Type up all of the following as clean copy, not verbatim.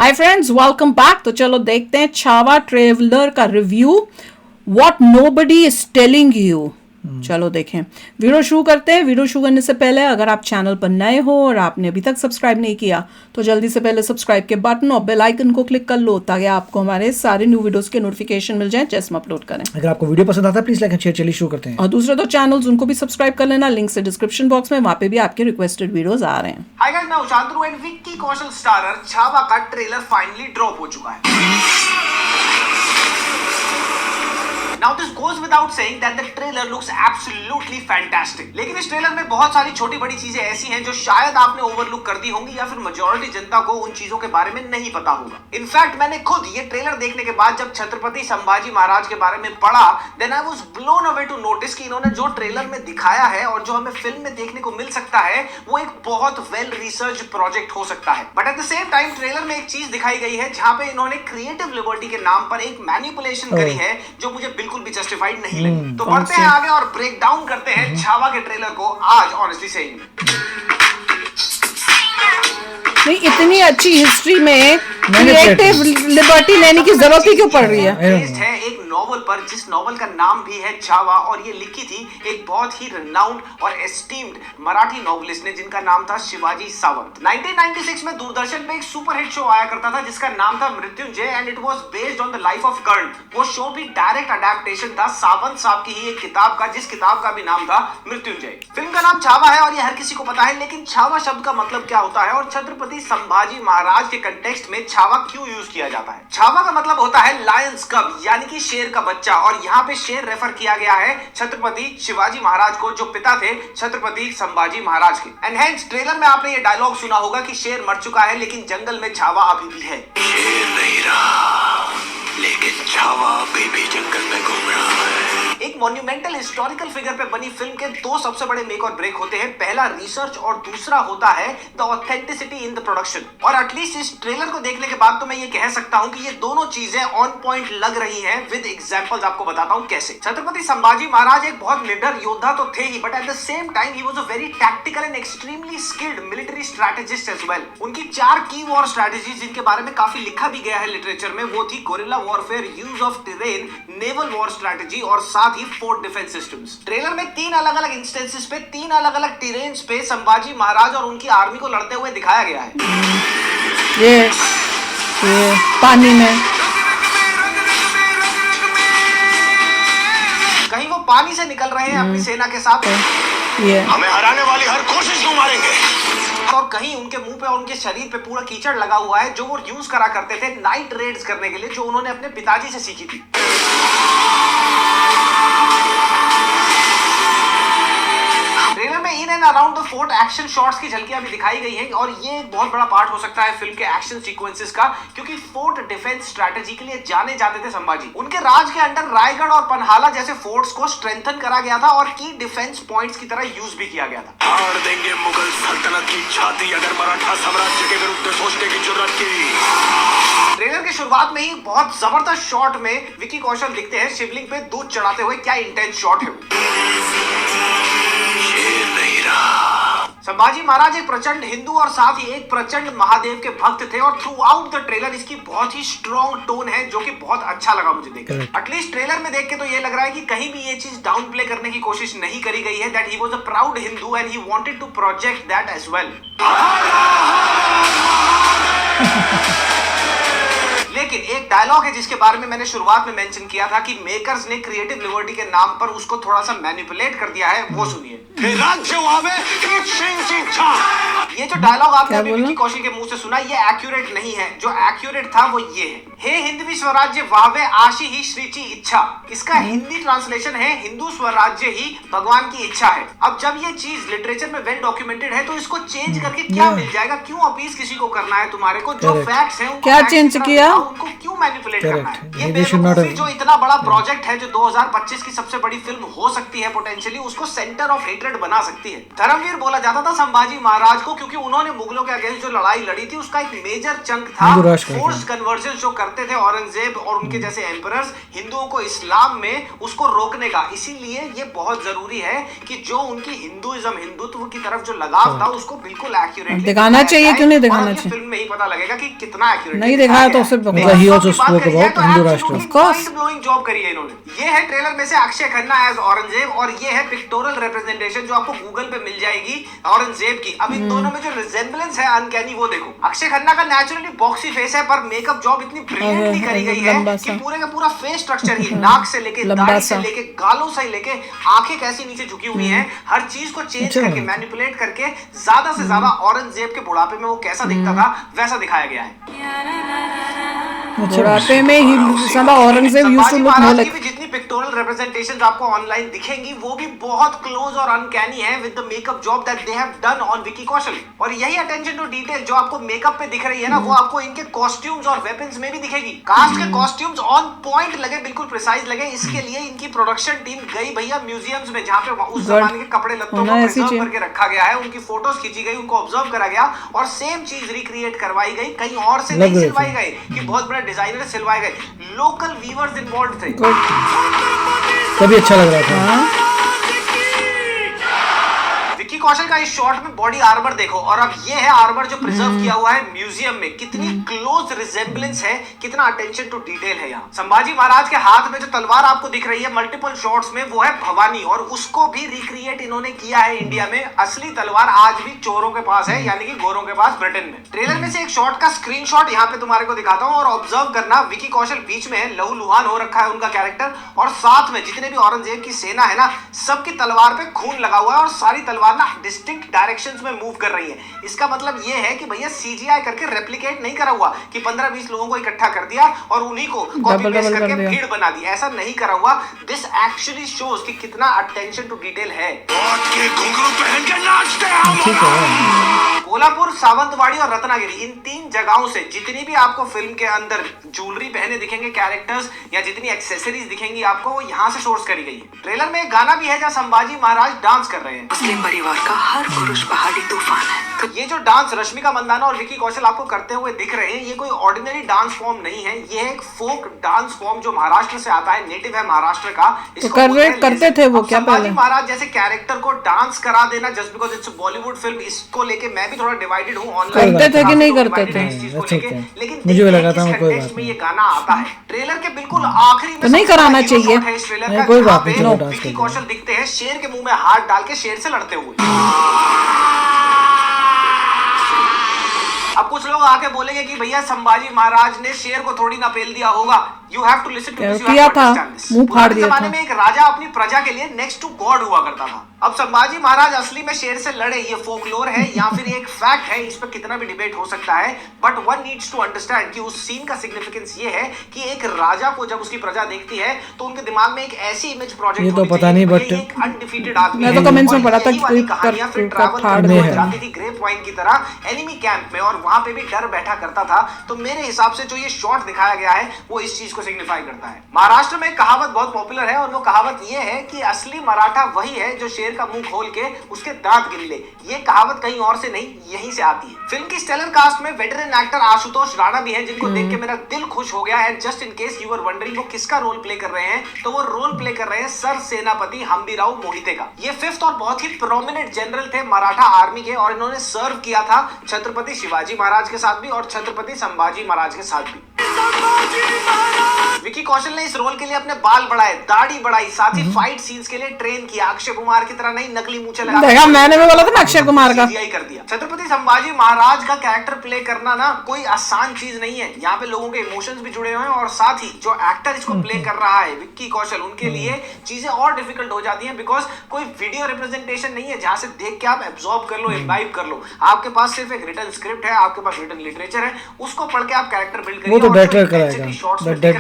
Hi friends, welcome back. तो चलो देखते हैं छावा ट्रेवलर का review, what nobody is telling you. चलो देखें। वीडियो शुरू करते हैं। वीडियो शुरू करने से पहले अगर आप चैनल पर नए हो और आपने अभी तक सब्सक्राइब नहीं किया तो जल्दी से पहले सब्सक्राइब के बटन और बेल आइकन को क्लिक कर लो ताकि आपको हमारे सारे न्यू वीडियोस के नोटिफिकेशन मिल जाए जैसे हम अपलोड करें। अगर आपको वीडियो पसंद आता है प्लीज लाइक एंड शेयर। चलिए शुरू करते हैं। और दूसरे दो चैनल्स उनको भी सब्सक्राइब कर लेना, लिंक से डिस्क्रिप्शन बॉक्स में, वहां पे भी आपके रिक्वेस्टेड वीडियोस आ रहे हैं। हाय गाइस, मैं उशांतनु एंड विक्की कौशल स्टारर छावा का ट्रेलर फाइनली ड्रॉप हो चुका है। Now this goes without saying that the trailer looks absolutely fantastic. लेकिन इस ट्रेलर में बहुत सारी छोटी बड़ी चीजें ऐसी हैं जो शायद आपने ओवरलुक कर दी होंगी या फिर मेजॉरिटी जनता को उन चीजों के बारे में नहीं पता होगा। इनफैक्ट मैंने खुद ये ट्रेलर देखने के बाद जब छत्रपति संभाजी महाराज के बारे में पढ़ा, then I was blown away to notice कि इन्होंने जो ट्रेलर में दिखाया है और जो हमें फिल्म में देखने को मिल सकता है वो एक बहुत वेल रिसर्च प्रोजेक्ट हो सकता है। But at the same time trailer में एक चीज दिखाई गई है जहां पे इन्होंने क्रिएटिव लिबर्टी के नाम पर एक मैनिपुलेशन करी है जो मुझे बिल्कुल भी जस्टिफाइड नहीं लगी। तो बढ़ते हैं आगे और ब्रेक डाउन करते हैं छावा के ट्रेलर को आज ऑनेस्टली सेइंग। नहीं, इतनी अच्छी हिस्ट्री में क्रिएटिव लिबर्टी लेने की जरूरत ही क्यों पड़ रही है? एक नॉवल पर जिस नॉवल का नाम भी है छावा और ये लिखी थी एक बहुत ही रिनाउंड और एस्टीम्ड मराठी नॉवलिस्ट ने जिनका नाम था शिवाजी सावंत। 1996 में दूरदर्शन पे एक सुपरहिट शो आया करता था जिसका नाम था Mrityunjay and it was based on the life of Karna. वो शो भी डायरेक्ट अडैप्टेशन था सावंत साहब की ही एक किताब का, जिस किताब का भी नाम था मृत्युंजय। फिल्म का नाम छावा है और ये हर किसी को पता है, लेकिन छावा शब्द का मतलब क्या होता है और छत्रपति संभाजी महाराज के कंटेक्स्ट में छावा क्यों यूज किया जाता है? छावा का मतलब होता है लायंस कब, यानी कि शेर का बच्चा, और यहाँ पे शेर रेफर किया गया है छत्रपति शिवाजी महाराज को जो पिता थे छत्रपति संभाजी महाराज के। एंड हेंस ट्रेलर में आपने ये डायलॉग सुना होगा कि शेर मर चुका है लेकिन जंगल में छावा अभी भी है। शेर नहीं रहा लेकिन छावा अभी भी जंगल में घूम रहा है। एक मॉन्यूमेंटल हिस्टोरिकल फिगर पे बनी फिल्म के दो सबसे बड़े मेक और ब्रेक होते हैं, पहला रिसर्च और दूसरा होता है the authenticity in the production. और एटलीस्ट इस ट्रेलर को देखने के बाद तो मैं ये कह सकता हूँ कि ये दोनों चीजें ऑन पॉइंट लग रही हैं। विद एग्जांपल्स आपको बताता हूँ कैसे। छत्रपति संभाजी महाराज एक बहुत निडर योद्धा तो थे ही, but at the same time he was a very tactical and extremely skilled military strategist as well. उनकी 4 की वॉर स्ट्रैटेजीज जिनके बारे में काफी लिखा भी गया है लिटरेचर में, वो थी guerrilla warfare, use of terrain, naval war strategy और साथ ही फोर्ट डिफेंस सिस्टम्स। ट्रेलर में 3 अलग अलग इंस्टेंसेस पे 3 अलग अलग टेरेन्स पे संभाजी महाराज और उनकी आर्मी को लड़ते हुए दिखाया गया है। ये पानी में, कहीं वो पानी से निकल रहे हैं अपनी सेना के साथ, ये हमें हराने वाली हर कोशिश को मारेंगे, और कहीं उनके मुंह पे और उनके शरीर पे पूरा कीचड़ लगा हुआ है जो वो यूज करा करते थे नाइट रेड्स करने के लिए, जो उन्होंने अपने पिताजी से सीखी थी। ट्रेलर में in and around the fort action shots की झलकियां भी दिखाई गई हैं और ये एक बहुत बड़ा पार्ट हो सकता है फिल्म के एक्शन सीक्वेंसेस का, क्योंकि फोर्ट डिफेंस स्ट्रैटेजी के लिए जाने जाते थे संभाजी। उनके राज के अंडर रायगढ़ और पन्हाला जैसे फोर्ट्स को स्ट्रेंथन करा गया था और की डिफेंस पॉइंट्स की तरह यूज भी किया गया था। फाड़ देंगे मुगल सल्तनत की छाती अगर मराठा साम्राज्य के विरुद्ध सोचने की जरूरत की। ट्रेलर की शुरुआत में ही बहुत जबरदस्त शॉट में विकी कौशल दिखते हैं शिवलिंग पे दूध चढ़ाते हुए। क्या इंटेंस शॉट है। शेर नहीं रहा। संभाजी महाराज एक प्रचंड हिंदू और साथ ही एक प्रचंड महादेव के भक्त थे और थ्रू आउट द ट्रेलर इसकी बहुत ही स्ट्रॉन्ग टोन है जो कि बहुत अच्छा लगा मुझे देखकर। एटलीस्ट ट्रेलर में देख के तो ये लग रहा है कि कहीं भी ये चीज डाउन प्ले करने की कोशिश नहीं करी गई है that he was a proud Hindu and he wanted to project that as well. लेकिन एक डायलॉग है जिसके बारे में मैंने शुरुआत में मेंशन किया था कि मेकर्स ने क्रिएटिव लिबर्टी के नाम पर उसको थोड़ा सा मैनिपुलेट कर दिया है, वो सुनिए। ये जो डायलॉग आपने अभी विक्की कौशल के मुंह से सुना ये एक्यूरेट नहीं है, जो एक्यूरेट था वो ये है, हे हिंदवी स्वराज्य वाहवे आशी ही श्रीची इच्छा। इसका हिंदी ट्रांसलेशन है हिंदू स्वराज्य ही भगवान की इच्छा है। अब जब ये चीज लिटरेचर में वेल डॉक्यूमेंटेड है तो इसको चेंज करके क्या मिल जाएगा? क्यों अपीस किसी को करना है तुम्हारे को? जो फैक्ट्स हैं क्या चेंज किया? उनको क्यों मैनिपुलेट करना है? ये बेवकूफी जो इतना बड़ा प्रोजेक्ट है जो 2025 की सबसे बड़ी फिल्म हो सकती है पोटेंशियली, उसको सेंटर ऑफ हेट्रेड बना सकती है। धर्मवीर बोला जाता था संभाजी महाराज को क्योंकि उन्होंने मुगलों के अगेंस्ट जो लड़ाई लड़ी थी उसका एक मेजर चंक था हिंदू राष्ट्र फोर्स्ड कन्वर्जन जो करते थे औरंगजेब और उनके जैसे एम्परर्स हिंदुओं को इस्लाम में उसको रोकने का। इसीलिए ये बहुत जरूरी है कि जो उनकी हिंदुइज्म हिंदुत्व की तरफ जो लगाव था उसको बिल्कुल एक्यूरेटली दिखाना चाहिए, क्यों नहीं दिखाना चाहिए? फिल्म में ही पता लगेगा कि कितना एक्यूरेट नहीं दिखाया तो उससे मतलब he also spoke about Hindu राष्ट्र। Of course. ब्लोइंग जॉब करी है इन्होंने। ये है ट्रेलर में से अक्षय खन्ना एज औरंगजेब और ये है पिक्टोरल रिप्रेजेंटेशन जो आपको गूगल पे मिल जाएगी औरंगजेब की। अब इन दोनों में जो रिजेम्बलेंस है अनकैनी वो देखो। अक्षय खन्ना का नेचुरली बॉक्सी फेस है पर मेकअप जॉब इतनी ब्रिलियंटली करी गई है कि पूरे का पूरा फेस स्ट्रक्चर ही नाक से लेके दाढ़ी से लेके गालों से लेके आंखें कैसी नीचे झुकी हुई हैं, हर चीज को चेंज करके मैनिपुलेट करके ज्यादा से ज्यादा औरंगजेब के बुढ़ापे में वो कैसा दिखता था वैसा दिखाया गया है। बुढ़ापे में ही ज्यादा Aurangzeb used to look more Maharaj की लाइक। भी जितनी पिक्टोरल रिप्रेजेंटेशंस आपको ऑनलाइन दिखेंगी वो भी बहुत क्लोज और अनकैनी है with the makeup job that they have done on Vicky Kaushal. और यही अटेंशन टू डिटेल जो आपको मेकअप पे दिख रही है ना वो आपको इनके कॉस्ट्यूम्स और वेपन्स में भी दिखेगी। कास्ट के कॉस्ट्यूम्स ऑन पॉइंट लगे, बिल्कुल प्रिसाइज लगे। इसके लिए इनकी प्रोडक्शन टीम गई भैया म्यूजियम्स में जहां पे उस जमाने के कपड़े लत्तों को प्रिजर्व करके रखा गया है, उनकी फोटोज खींची गई, उनको ऑब्जर्व करा गया और सेम चीज रिक्रिएट करवाई गई। कहीं और से नहीं सिलवाई गई कि बहुत बड़े डिजाइनर सिलवाए गए, लोकल वीवर्स इन्वॉल्व थे। तभी अच्छा लग रहा था। विक्की कौशल का इस शॉट में बॉडी आर्मर देखो और अब ये है आर्मर जो प्रिजर्व किया हुआ है म्यूजियम में। कितनी क्लोज रिजेम्बलेंस है, कितना अटेंशन टू डिटेल है यहाँ। संभाजी महाराज के हाथ में जो तलवार आपको दिख रही है मल्टीपल शॉट्स में वो है भवानी और उसको भी रिक्रिएट इन्होंने किया है इंडिया में। असली तलवार आज भी चोरों के पास है यानी कि गोरों के पास ब्रिटेन में। ट्रेलर में से एक शॉट का स्क्रीनशॉट यहाँ पे तुम्हारे को दिखाता हूँ और ऑब्जर्व करना। विक्की कौशल बीच में है, लहूलुहान हो रखा है उनका कैरेक्टर और साथ में जितने भी औरंगजेब की सेना है ना सबकी तलवार पे खून लगा हुआ है और सारी तलवार ना डिस्टिंक्ट डायरेक्शंस में मूव कर रही है। इसका मतलब ये है कि भैया सीजीआई करके रेप्लिकेट नहीं करा हुआ कि 15-20 लोगों को इकट्ठा कर दिया और उन्हीं को कॉपी पेस्ट करके भीड़ बना दी, ऐसा नहीं करा हुआ। दिस एक्चुअली शोज कि कितना अटेंशन टू डिटेल है। के घुंघरू पहन के नाचते हैं। कोल्हापुर, सावंतवाड़ी और रत्नागिरी इन 3 जगहों से जितनी भी आपको फिल्म के अंदर ज्वेलरी पहने दिखेंगे कैरेक्टर्स या जितनी एक्सेसरीज दिखेंगी आपको वो यहाँ से सोर्स करी गई है। ट्रेलर में एक गाना भी है जहाँ संभाजी महाराज डांस कर रहे हैं। मुस्लिम परिवार का हर पुरुष पहाड़ी तूफान है। ये जो डांस रश्मिका मंदाना और विकी कौशल आपको करते हुए दिख रहे हैं ये कोई ऑर्डिनरी डांस फॉर्म नहीं है, ये एक फोक डांस फॉर्म जो महाराष्ट्र से आता है, नेटिव है महाराष्ट्र का। तो करते थे वो क्या पहले? महाराज जैसे कैरेक्टर को डांस करा देना just because it's Bollywood film, इसको लेके मैं भी थोड़ा डिवाइडेड हूँ। ऑनलाइन करते थे कि नहीं करते थे? लेकिन मुझे भी लगा था कोई बात में ये गाना आता है ट्रेलर के बिल्कुल आखिरी में तो नहीं कराना चाहिए। ट्रेलर कोई बात नहीं, चलो डांस विकी कौशल दिखते हैं शेर के मुंह में हाथ डाल के शेर से लड़ते हुए। अब कुछ लोग आके बोलेंगे कि भैया संभाजी महाराज ने शेर को थोड़ी ना पेल दिया होगा। You have to listen to this, you have to understand this. मुंह फाड़ दिया जमाने था। में एक राजा अपनी प्रजा के लिए नेक्स्ट टू गॉड हुआ करता था। अब संभाजी महाराज असली में शेर से लड़े ये फोकलोर है या फिर एक फैक्ट है, इस पर कितना भी डिबेट हो सकता है, but one needs to understand कि उस सीन का सिग्निफिकेंस ये है कि एक राजा को जब उसकी प्रजा देखती है तो उनके दिमाग में एक ऐसी इमेज प्रोजेक्ट ये तो पता नहीं, बट एक अनडिफीटेड आदमी मैं तो कमेंट्स में पढ़ा था कि कोई कहानियां फिर ट्रैवल जाती थी ग्रे पॉइंट की तरह एनिमी कैंप में और वहां पे भी डर बैठा करता था। तो मेरे हिसाब से जो ये शॉट दिखाया गया है वो इस चीज को सिग्निफाई करता है। महाराष्ट्र में कहावत बहुत पॉपुलर है और वो कहावत ये है कि असली मराठा वही है जो शेर का मुंह खोल के उसके दांत गिन ले। ये कहावत कहीं और से नहीं यहीं से आती है। फिल्म की स्टेलर कास्ट में वेटरन एक्टर आशुतोष राणा भी है जिनको देख के मेरा दिल खुश हो गया है। Just in case you are wondering वो किसका रोल प्ले कर रहे हैं तो वो रोल प्ले कर रहे हैं सर सेनापति हम्बीराव मोहिते का। ये 5th और बहुत ही प्रोमिनेंट जनरल थे मराठा आर्मी के और इन्होंने सर्व किया था छत्रपति शिवाजी महाराज के साथ भी और छत्रपति संभाजी महाराज के साथ भी। विकी कौशल ने इस रोल के लिए अपने बाल बढ़ाए, दाढ़ी बढ़ाई, साथ ही फाइट सीन्स के लिए ट्रेन किया। अक्षय कुमार की तरह नहीं नकली मूंछें लगा देखा मैंने भी बोला था ना अक्षय कुमार का CGI कर दिया। छत्रपति संभाजी महाराज का कैरेक्टर प्ले करना ना कोई आसान चीज नहीं है। यहाँ पे लोगों के इमोशंस भी जुड़े हुए हैं और साथ ही जो एक्टर इसको प्ले कर रहा है विक्की कौशल उनके लिए चीजें और डिफिकल्ट हो जाती हैं बिकॉज कोई वीडियो रिप्रेजेंटेशन नहीं है जहां से देख के आप एब्जॉर्ब कर लो, इम्बाइब कर लो। आपके पास सिर्फ एक रिटन स्क्रिप्ट है, आपके पास रिटन लिटरेचर है, उसको पढ़ के आप कैरेक्टर बिल्ड करिए। वो तो डायरेक्टर कराएगा,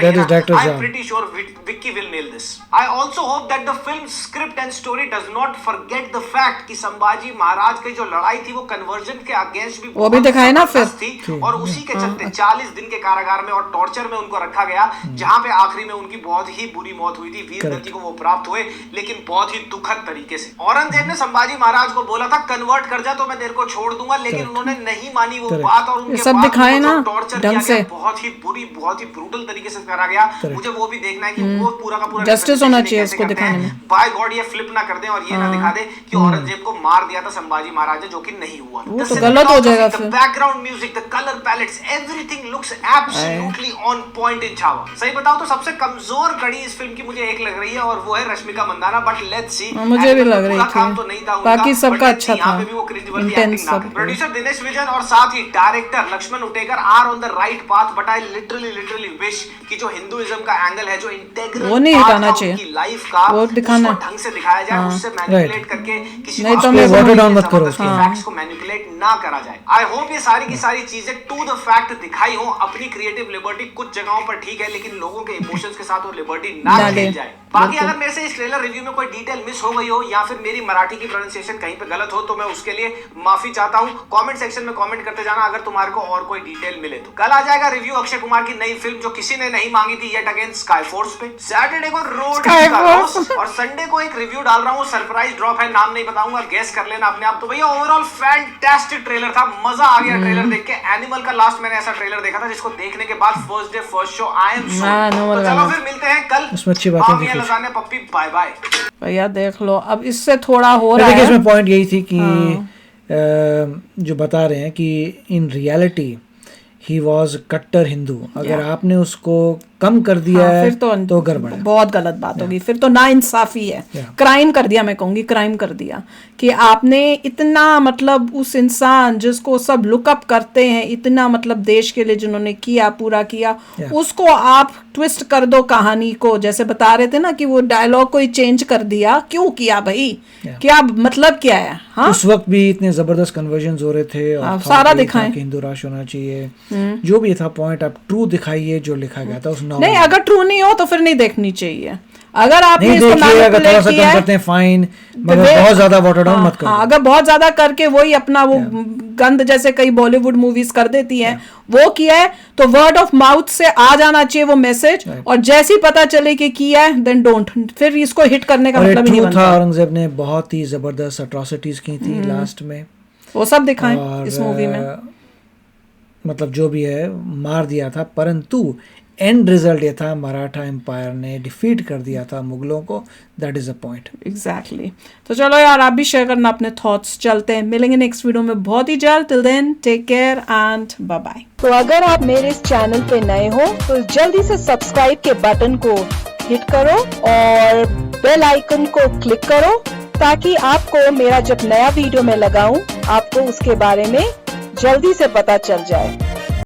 that is director's I'm job. pretty sure Vicky will nail this. I also hope that the film's script and story does not forget the fact कि संभाजी महाराज की जो लड़ाई थी वो कन्वर्जन औरंगजेब के अगेंस्ट भी वो भी बहुत दिखाए ना जबरदस्त फिर। थी और उसी के चलते 40 दिन के कारागार में और टॉर्चर में उनको रखा गया, जहां पे आखिरी में उनकी बहुत ही बुरी मौत हुई थी। वीर गति को वो प्राप्त हुए, लेकिन बहुत ही दुखद तरीके से। औरंगजेब ने संभाजी महाराज को बोला था कन्वर्ट कर जा तो मैं तेरे को छोड़ दूंगा, लेकिन उन्होंने नहीं मानी वो बात और उनके सब बाद दिखाए उनको ना जो टॉर्चर ढंग किया से। गया, बहुत ही बुरी, बहुत ही ब्रूटल तरीके से करा गया। मुझे वो भी देखना है कि वो पूरा का पूरा Justice होना चाहिए कैसे उसको करते दिखाने हैं। में। बाय गॉड ये फ्लिप ना कर दें और ये ना दिखा दे कि औरंगजेब को मार दिया था संभाजी महाराज ने, जो कि नहीं हुआ। वो तो गलत हो जाएगा फिर। Background music, the colour palettes, everything looks absolutely on point in Chhaava. सही बताओ तो सबसे कमजोर कड़ी इस फिल्म की मुझे एक लग रही है और वो है Rashmika Mandanna, but let's see. मुझे भी लग रही काम तो थी, नहीं था उनका, बाकी सबका अच्छा था, इंटेंस सब। प्रोड्यूसर दिनेश विजन और साथ ही director Laxman Utekar are on the right path, but I literally wish कि जो हिंदुइज्म का एंगल है, जो इंटेग्रल वो नहीं हटाना चाहिए, लाइफ का, वो दिखाना ढंग से दिखाया जाए, उससे मैनिपुलेट करके किसी नहीं को तो अपने मैं water down मत करो जबरदस्ती फैक्ट्स को मैनिपुलेट ना करा जाए। आई होप ये सारी की सारी चीजें टू द फैक्ट दिखाई हो। अपनी क्रिएटिव लिबर्टी कुछ जगहों पर ठीक है, लेकिन लोगों के इमोशंस के साथ वो लिबर्टी ना खेल जाए। बाकी अगर मेरे से इस ट्रेलर रिव्यू में कोई डिटेल मिस हो गई हो या फिर मेरी मराठी की प्रोनाउंसिएशन कहीं पे गलत हो तो मैं उसके लिए माफी चाहता हूं। कमेंट सेक्शन में कमेंट करते जाना अगर तुम्हारे को और कोई डिटेल मिले तो। कल आ जाएगा रिव्यू अक्षय कुमार की नई फिल्म जो किसी ने नहीं मांगी थी, येट अगेन स्काई फोर्स पे। सैटरडे को रोड और संडे को एक रिव्यू डाल रहा हूँ, सरप्राइज ड्रॉप है, नाम नहीं बताऊंगा, गेस कर लेना अपने आप। तो भैया ओवरऑल फैंटास्टिक ट्रेलर था, मजा आ गया ट्रेलर देख के। एनिमल का लास्ट मैंने ऐसा ट्रेलर देखा था जिसको देखने के बाद first day first show I am so. तो चलो फिर मिलते हैं कल। उसमें अच्छी बातें दिखी। लजाने पप्पी बाय बाय। भैया देख लो अब इससे थोड़ा हो रहा देखिए है। इसमें पॉइंट यही थी कि जो बता रहे हैं कि इन रियलिटी ही वॉज कट्टर हिंदू। अगर आपने उसको कम कर दिया है फिर तो गड़बड़ है, बहुत गलत बात होगी, फिर तो ना इंसाफी है, क्राइम कर दिया, मैं कहूंगी क्राइम कर दिया कि आपने इतना मतलब उस इंसान जिसको सब लुकअप करते हैं, इतना मतलब देश के लिए जिन्होंने किया, पूरा किया, उसको आप ट्विस्ट कर दो कहानी को। जैसे बता रहे थे ना कि वो डायलॉग को ही चेंज कर दिया, क्यों किया भाई? क्या मतलब क्या है? हाँ उस वक्त भी इतने जबरदस्त कन्वर्जन हो रहे थे और सारा दिखाएं कि हिंदू राष्ट्र होना चाहिए, जो भी था पॉइंट आप ट्रू दिखाइए जो लिखा गया था उस नॉवेल। नहीं, अगर ट्रू नहीं हो तो फिर नहीं देखनी चाहिए। अगर आपने नहीं इसको देखिए, अगर थोड़ा मैनिपुलेट सा किया कम है, करते हैं फाइन, मगर बहुत ज्यादा वाटर डाउन मत करो। हाँ, अगर बहुत ज्यादा करके वही अपना वो गंद जैसे कई बॉलीवुड मूवीज कर देती हैं, वो किया है तो वर्ड ऑफ माउथ से आ जाना चाहिए वो मैसेज, और जैसे ही पता चले कि किया है देन डोंट, फिर इसको हिट करने का मतलब ही नहीं बनता। औरंगजेब ने बहुत ही जबरदस्त अट्रॉसिटीज की थी लास्ट में, वो सब दिखाएं इस मूवी में। मतलब जो भी है मार दिया था, परंतु एंड रिजल्ट ये था मराठा एम्पायर ने डिफीट कर दिया था मुगलों को। That is a point. Exactly. तो चलो यार, आप भी शेयर करना अपने थॉट्स। चलते हैं, मिलेंगे नेक्स्ट वीडियो में बहुत ही जल्द। Till then take care and bye bye. तो अगर आप मेरे इस चैनल पे नए हो तो जल्दी से सब्सक्राइब के बटन को हिट करो और बेल आइकन को क्लिक करो, ताकि आपको मेरा जब नया वीडियो मैं लगाऊं आपको उसके बारे में जल्दी से पता चल जाए।